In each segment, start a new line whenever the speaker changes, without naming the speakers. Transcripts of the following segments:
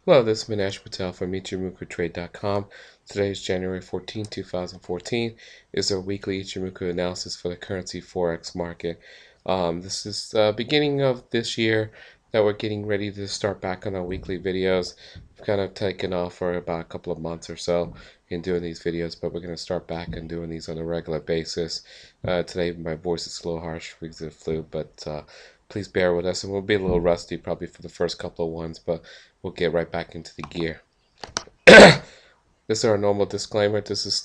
Hello, this is Manish Patel from Ichimoku Today is January 14, 2014. Is our weekly Ichimoku analysis for the currency forex market. This is the beginning of this year that we're getting ready to start back on our weekly videos. We've kind of taken off for about a couple of months or so in doing these videos, but we're going to start back and doing these on a regular basis. Today my voice is a little harsh because of the flu, but please bear with us, and we'll be a little rusty probably for the first couple of ones, but we'll get right back into the gear. This is our normal disclaimer. This is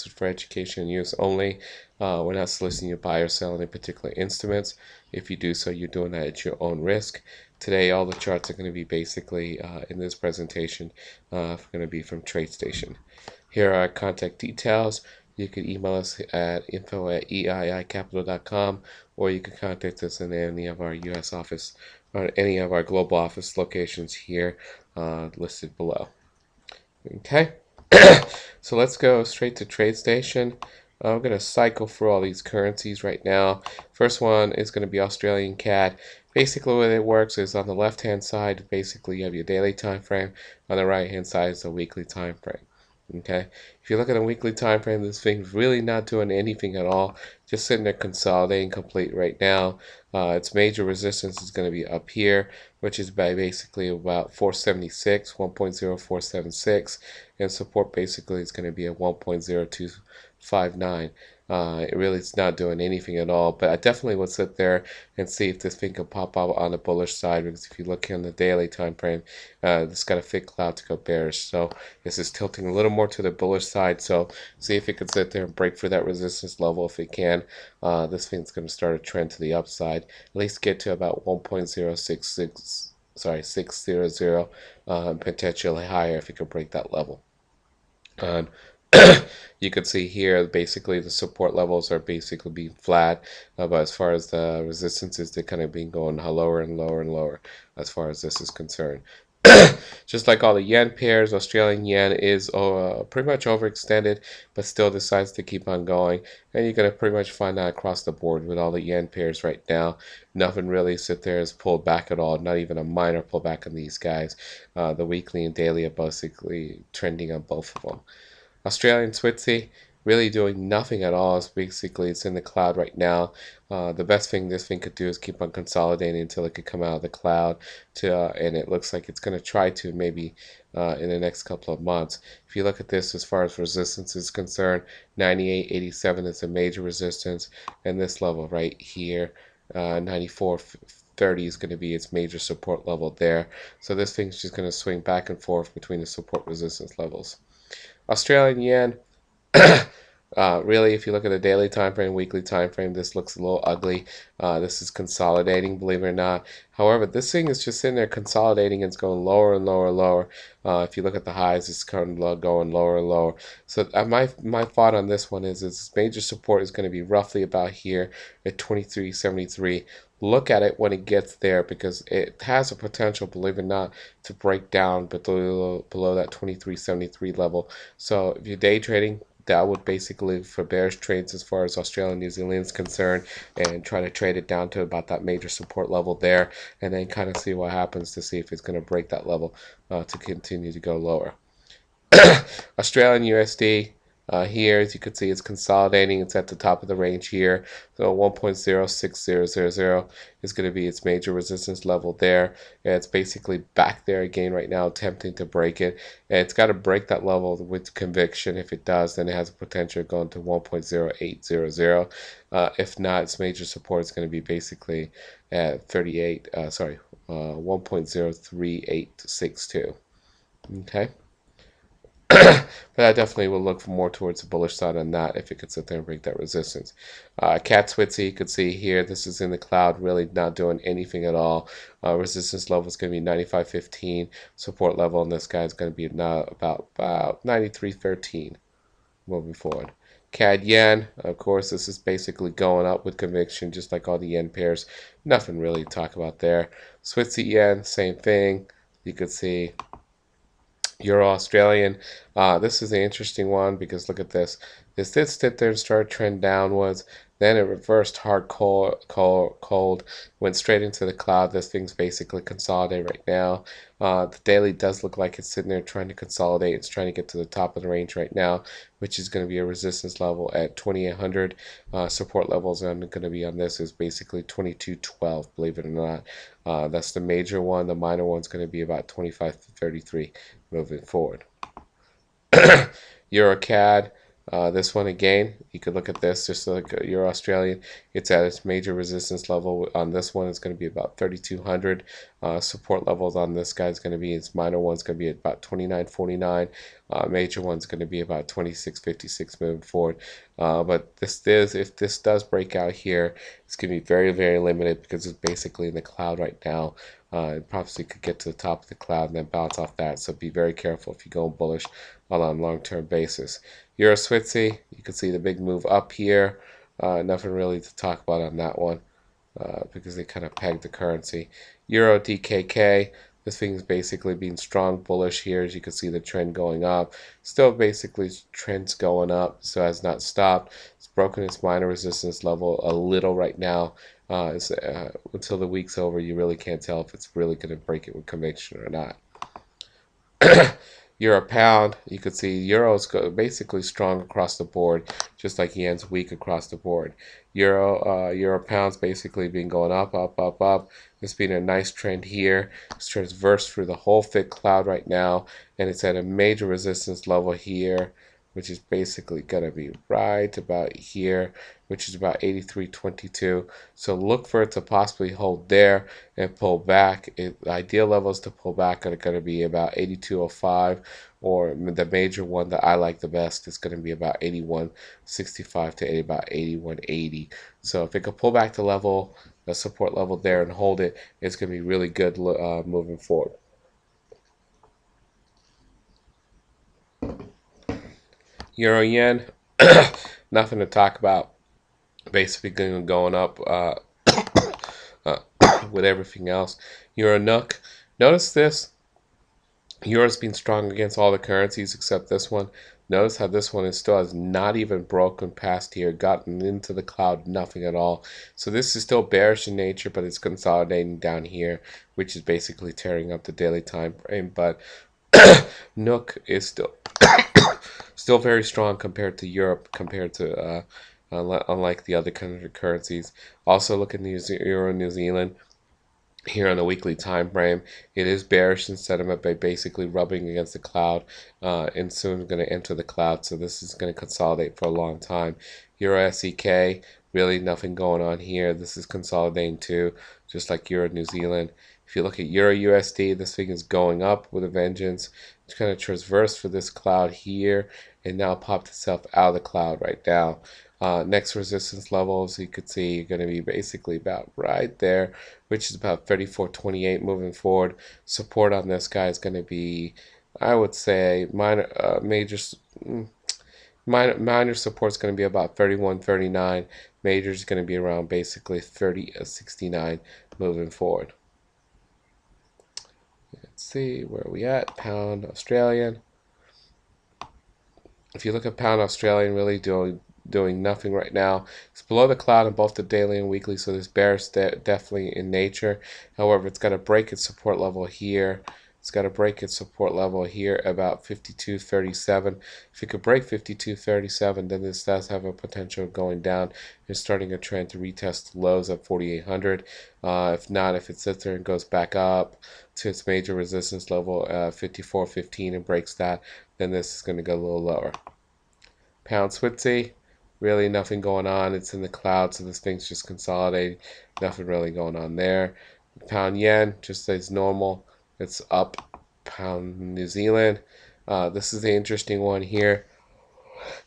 for education use only. We're not soliciting you to buy or sell any particular instruments. If you do so, you're doing that at your own risk. Today, all the charts are going to be basically in this presentation going to be from TradeStation. Here are our contact details. You can email us at info@eiicapital.com, or you can contact us in any of our U.S. office or any of our global office locations here listed below. Okay, so let's go straight to TradeStation. I'm going to cycle through all these currencies right now. First one is going to be Australian CAD. Basically, the way it works is on the left-hand side, basically you have your daily time frame. On the right-hand side is the weekly time frame. Okay, if you look at a weekly time frame, this thing's really not doing anything at all, just sitting there consolidating complete right now. Its major resistance is going to be up here, which is by basically about 476, 1.0476, and support basically is going to be at 1.0259. It really is not doing anything at all, but I definitely would sit there and see if this thing can pop up on the bullish side, because if you look here on the daily time frame, it's got a thick cloud to go bearish, so this is tilting a little more to the bullish side. So see if it can sit there and break through that resistance level. If it can, this thing's going to start a trend to the upside, at least get to about 600, potentially higher if it could break that level. You can see here basically the support levels are basically being flat, but as far as the resistances, they're kind of being going lower and lower and lower as far as this is concerned. Just like all the yen pairs, Australian yen is pretty much overextended, but still decides to keep on going. And you're going to pretty much find that across the board with all the yen pairs right now. Nothing really sit there is pulled back at all, not even a minor pullback on these guys. The weekly and daily are basically trending on both of them. Australian Switzy really doing nothing at all. It's in the cloud right now. The best thing this thing could do is keep on consolidating until it could come out of the cloud, and it looks like it's going to try to maybe in the next couple of months. If you look at this as far as resistance is concerned, 98.87 is a major resistance, and this level right here, 94.30 is going to be its major support level there. So this thing's just going to swing back and forth between the support resistance levels. Australian yen, really, if you look at the daily time frame, weekly time frame, this looks a little ugly. This is consolidating, believe it or not. However, this thing is just sitting there consolidating, and it's going lower and lower and lower. If you look at the highs, it's kind of going lower and lower. So my thought on this one is its major support is going to be roughly about here at 23.73. Look at it when it gets there, because it has a potential, believe it or not, to break down below that 23.73 level. So if you're day trading, that would basically for bearish trades as far as Australia and New Zealand is concerned, and try to trade it down to about that major support level there, and then kind of see what happens to see if it's going to break that level to continue to go lower. Australian USD. Here, as you can see, it's consolidating. It's at the top of the range here. So 1.06000 is going to be its major resistance level there. And it's basically back there again right now, attempting to break it. And it's got to break that level with conviction. If it does, then it has a potential of going to 1.0800. If not, its major support is going to be basically at 1.03862. Okay. But I definitely will look more towards the bullish side on that if it could sit there and break that resistance. Cat Switzy, you can see here, this is in the cloud, really not doing anything at all. Resistance level is going to be 95.15. Support level on this guy is going to be now about 93.13 moving forward. CAD Yen, of course, this is basically going up with conviction, just like all the yen pairs. Nothing really to talk about there. Switzy Yen, same thing. You could see Euro Australian. This is an interesting one, because look at this. This did sit there and start trend downwards. Then it reversed hard, cold, went straight into the cloud. This thing's basically consolidating right now. The daily does look like it's sitting there trying to consolidate. It's trying to get to the top of the range right now, which is going to be a resistance level at 2800. Support levels are going to be on this is basically 2212, believe it or not. That's the major one. The minor one's going to be about 25 to 33 moving forward. Euro CAD. This one again, you could look at this just like Euro Australian. It's at its major resistance level. On this one, it's going to be about 3,200. Support levels on this guy is going to be, its minor one's going to be at about 29.49. Major one's going to be about 26.56 moving forward. But if this does break out here, it's going to be very, very limited because it's basically in the cloud right now. It probably could get to the top of the cloud and then bounce off that. So be very careful if you go bullish on a long-term basis. Euro Switzy, you can see the big move up here. Nothing really to talk about on that one because they kind of pegged the currency. Euro DKK, this thing is basically being strong bullish here. As you can see the trend going up. Still basically trends going up, so has not stopped. It's broken its minor resistance level a little right now. Until the week's over, you really can't tell if it's really going to break it with conviction or not. Euro pound, you could see euro is basically strong across the board, just like yen's weak across the board. Euro pound's basically been going up, up, up, up. It's been a nice trend here. It's traversed through the whole thick cloud right now, and it's at a major resistance level here, which is basically going to be right about here, which is about 83.22. So look for it to possibly hold there and pull back. The ideal levels to pull back are going to be about 82.05, or the major one that I like the best is going to be about 81.65 to about 81.80. So if it could pull back the level, the support level there, and hold it, it's going to be really good moving forward. Euro yen, nothing to talk about. Basically going up with everything else. Euro NUC. Notice this. Euro's been strong against all the currencies except this one. Notice how this one still has not even broken past here, gotten into the cloud, nothing at all. So this is still bearish in nature, but it's consolidating down here, which is basically tearing up the daily time frame. But NUC is still very strong compared to Europe, compared to unlike the other currencies. Also look at Euro New Zealand. Here on the weekly time frame, it is bearish in sentiment by basically rubbing against the cloud, and soon going to enter the cloud. So this is going to consolidate for a long time. Euro SEK, really nothing going on here. This is consolidating too, just like Euro New Zealand. If you look at Euro USD, this thing is going up with a vengeance. It's kind of traversed for this cloud here and now popped itself out of the cloud right now. Next resistance levels, you could see you're going to be basically about right there, which is about 34.28 moving forward. Support on this guy is going to be, I would say, major support is going to be about 31.39. Major is going to be around basically 30.69 moving forward. Let's see where we at. Pound Australian. If you look at Pound Australian, really doing nothing right now. It's below the cloud in both the daily and weekly, so this bearish definitely in nature. However, it's got to break its support level here. It's got to break its support level here about 52.37. If it could break 52.37, then this does have a potential of going down and starting a trend to retest the lows at 4,800. If not, if it sits there and goes back up to its major resistance level, 54.15, and breaks that, then this is going to go a little lower. Pound Switzy. Really nothing going on. It's in the cloud, so this thing's just consolidating. Nothing really going on there. Pound yen, just as normal. It's up. Pound New Zealand. This is the interesting one here.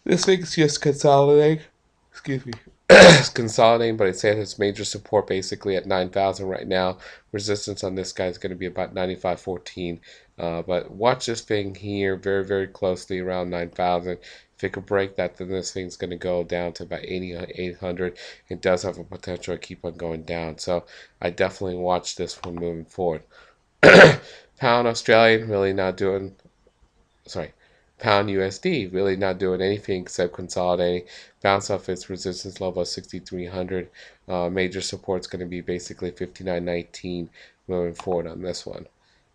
This thing's just consolidating. Excuse me. It's consolidating, but it's at its major support basically at 9,000 right now. Resistance on this guy is going to be about 95.14. But watch this thing here very, very closely around 9,000. If it could break that, then this thing's going to go down to about 8,800. It does have a potential to keep on going down. So I definitely watch this one moving forward. Pound Australian, really not doing, sorry. Pound USD really not doing anything except consolidating, bounce off its resistance level of 6,300. Major support's going to be basically 59.19 moving forward on this one.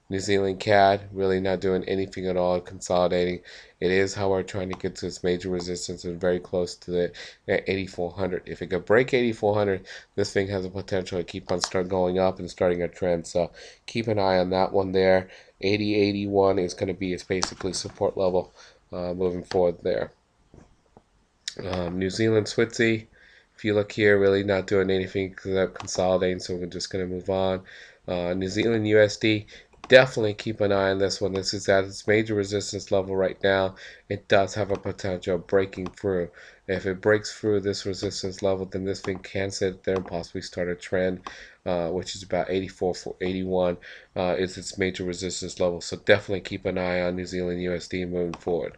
New Zealand CAD really not doing anything at all, consolidating. It is, however, trying to get to its major resistance and very close to the at 8,400. If it could break 8,400, this thing has a potential to keep on start going up and starting a trend. So keep an eye on that one there. 80.81 is going to be its basically support level moving forward there. New Zealand Switzy, if you look here, really not doing anything except consolidating, so we're just going to move on. New Zealand USD, definitely keep an eye on this one. This is at its major resistance level right now. It does have a potential of breaking through. If it breaks through this resistance level, then this thing can sit there and possibly start a trend, which is about 84.81 is its major resistance level. So definitely keep an eye on New Zealand USD moving forward.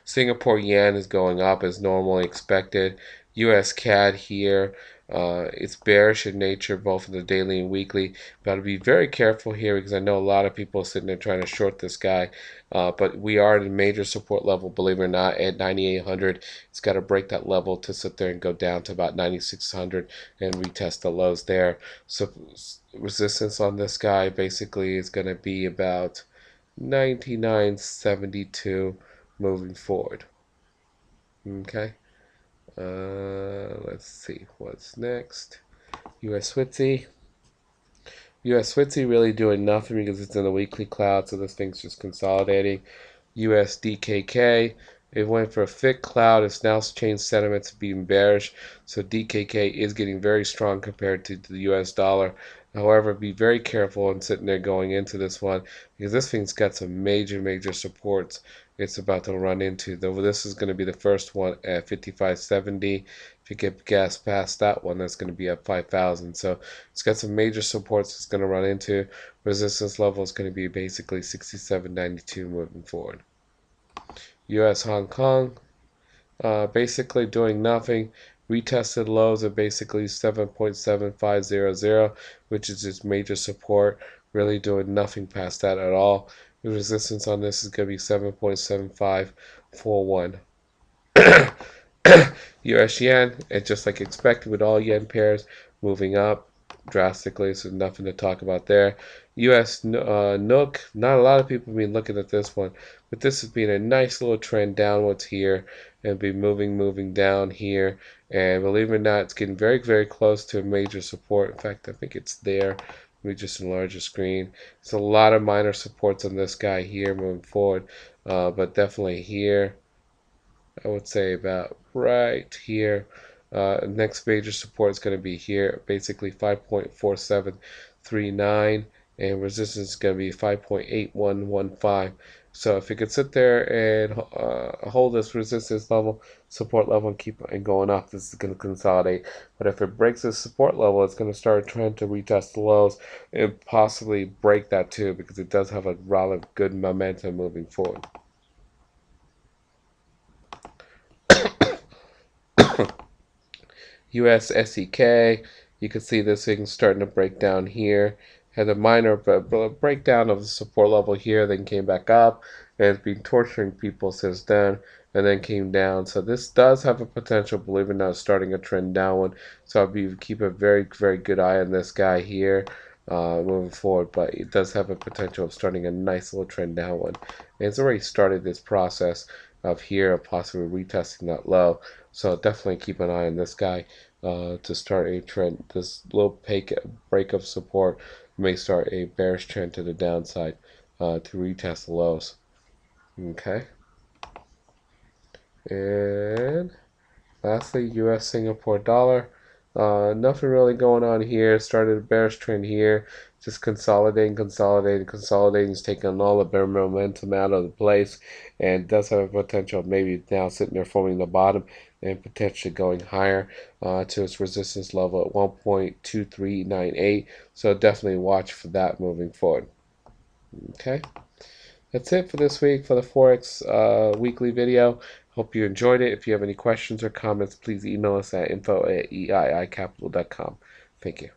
Singapore yen is going up as normally expected. US CAD here, it's bearish in nature both in the daily and weekly. Got to be very careful here because I know a lot of people are sitting there trying to short this guy. But we are at a major support level, believe it or not, at 9,800. It's got to break that level to sit there and go down to about 9,600 and retest the lows there. So resistance on this guy basically is going to be about 99.72 moving forward. Okay. Let's see what's next. US Switzy. US Switzy really doing nothing because it's in the weekly cloud, so this thing's just consolidating. US DKK. It went for a thick cloud. It's now changed sentiment to being bearish. So DKK is getting very strong compared to the US dollar. However, be very careful in sitting there going into this one because this thing's got some major supports it's about to run into. Though this is going to be the first one at 55.70. If you get gas past that one, that's going to be at 5,000. So it's got some major supports it's going to run into. Resistance level is going to be basically 67.92 moving forward. US Hong Kong, basically doing nothing. Retested lows of basically 7.7500, which is its major support. Really doing nothing past that at all. The resistance on this is going to be 7.7541. US yen, and just like expected with all yen pairs, moving up drastically, so nothing to talk about there. US NOK, not a lot of people have been looking at this one, but this has been a nice little trend downwards here and be moving down here. And believe it or not, it's getting very close to a major support. In fact, I think it's there. Let me just enlarge the screen. There's a lot of minor supports on this guy here moving forward, but definitely here. I would say about right here. Next major support is going to be here, basically 5.4739, and resistance is going to be 5.8115. So if it could sit there and hold this resistance level, support level, and keep it going up, this is going to consolidate. But if it breaks this support level, it's going to start trying to retest the lows and possibly break that too, because it does have a rather good momentum moving forward. US SEK, you can see this thing starting to break down here. Had a minor breakdown of the support level here, then came back up, and it's been torturing people since then, and then came down. So this does have a potential, believe it or not, starting a trend downward. So I'll keep a very good eye on this guy here moving forward, but it does have a potential of starting a nice little trend downward. And it's already started this process of here, possibly retesting that low. So definitely keep an eye on this guy to start a trend. This little break of support may start a bearish trend to the downside to retest the lows. Okay. And lastly, US Singapore dollar. Nothing really going on here. Started a bearish trend here. Just consolidating is taking all the bear momentum out of the place, and does have a potential of maybe now sitting there forming the bottom and potentially going higher to its resistance level at 1.2398. So definitely watch for that moving forward. Okay. That's it for this week for the Forex weekly video. Hope you enjoyed it. If you have any questions or comments, please email us at info@eiicapital.com. Thank you.